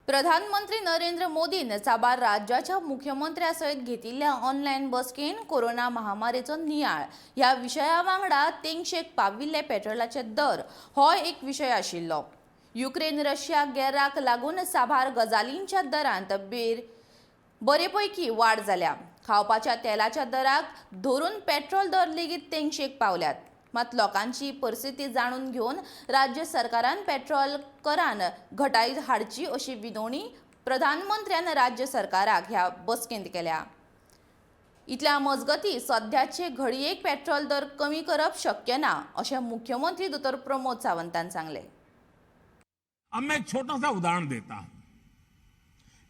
प्रधानमंत्री नरेंद्र मोदीन साबार राज्याच्या मुख्यमंत्र्यांसयत घेतिल्ल्या ऑनलायन बसकेन कोरोना महामारीचो नियाळ ह्या विशया वांगडा तेंगशेक पाविल्ले पेट्रोलाचे दर हो एक विशय आशिल्लो। युक्रेन रशिया गॅराक लागून साबार गजालींच्या दरांत बरेपैकी वाड जाल्या। खावपाच्या तेलाच्या दराक धरून पेट्रोल दर लेगीत तेंगशेक पावल्यात। मात लोकांची परिस्थिती जाणून घेवन राज्य सरकारान पेट्रोल करान घटाई हाडची अशी विनवणी प्रधानमंत्र्यान राज्य सरकाराक ह्या बसकेंत केल्या। इतल्या मजगती सध्याचे घडयेक पेट्रोल दर कमी करप शक्य ना अशें मुख्यमंत्री दोतोर प्रमोद सावंतान सांगले। अब मैं एक छोटा सा उदाहरण देता हूं।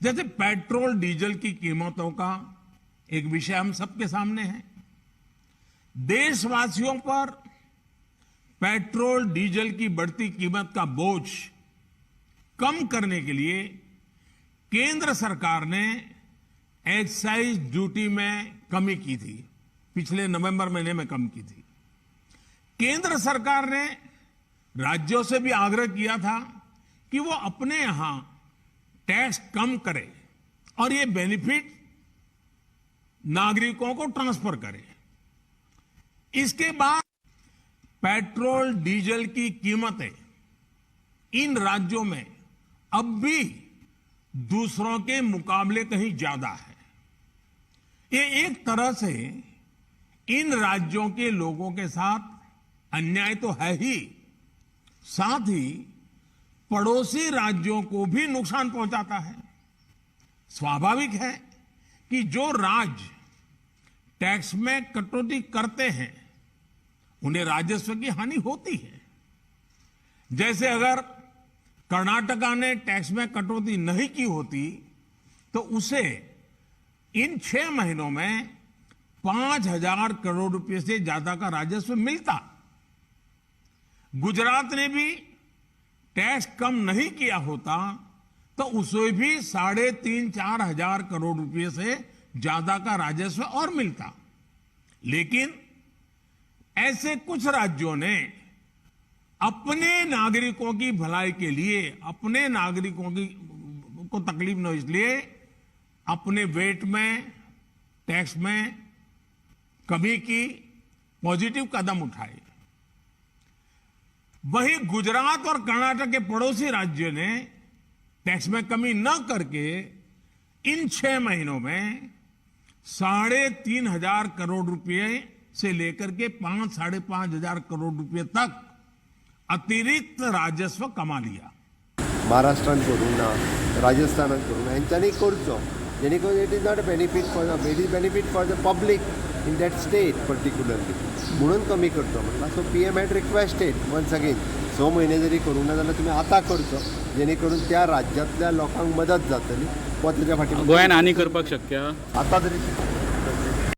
जैसे पेट्रोल डीजल की कीमतों का एक विषय हम सबके सामने है। देशवासियों पर पेट्रोल डीजल की बढ़ती कीमत का बोझ कम करने के लिए केंद्र सरकार ने एक्साइज ड्यूटी में कमी की थी। पिछले नवंबर महीने में कम की थी। केंद्र सरकार ने राज्यों से भी आग्रह किया था कि वो अपने यहां टैक्स कम करे और ये बेनिफिट नागरिकों को ट्रांसफर करे। इसके बाद पेट्रोल डीजल की कीमतें इन राज्यों में अब भी दूसरों के मुकाबले कहीं ज्यादा है। ये एक तरह से इन राज्यों के लोगों के साथ अन्याय तो है ही, साथ ही पड़ोसी राज्यों को भी नुकसान पहुंचाता है। स्वाभाविक है कि जो राज्य टैक्स में कटौती करते हैं उन्हें राजस्व की हानि होती है। जैसे अगर कर्नाटका ने टैक्स में कटौती नहीं की होती तो उसे इन 6 महीनों में 5,000 करोड़ रुपए से ज्यादा का राजस्व मिलता। गुजरात ने भी टैक्स कम नहीं किया होता तो उसे भी 3,500-4 हजार करोड़ रुपए से ज्यादा का राजस्व और मिलता। लेकिन ऐसे कुछ राज्यों ने अपने नागरिकों की भलाई के लिए, अपने नागरिकों को तकलीफ न हो इसलिए अपने वेट में, टैक्स में कमी की पॉजिटिव कदम उठाए। वहीं गुजरात और कर्नाटक के पड़ोसी राज्यों ने टैक्स में कमी न करके इन 6 महीनों में 3,500 करोड़ रुपए से लेकर के 5-5.5 हजार करोड़ रुपए तक अतिरिक्त राजस्व कमा लिया। महाराष्ट्रान करूं ना, राजस्थानात करूं ना, हेंच्यांनी करचो जेणे करून it is not benefit for it is benefit for the public in that state particularly म्हणून कमी करचो म्हटलं। So PM had requested once again 6 महिने जरी करूं ना जाल्यार तुमी आतां करचो जेणे करून त्या राज्यांतल्या लोकांक मदत जातली व ताच्या फाटीं गोंयान आनी करपाक शक्य आतां तरी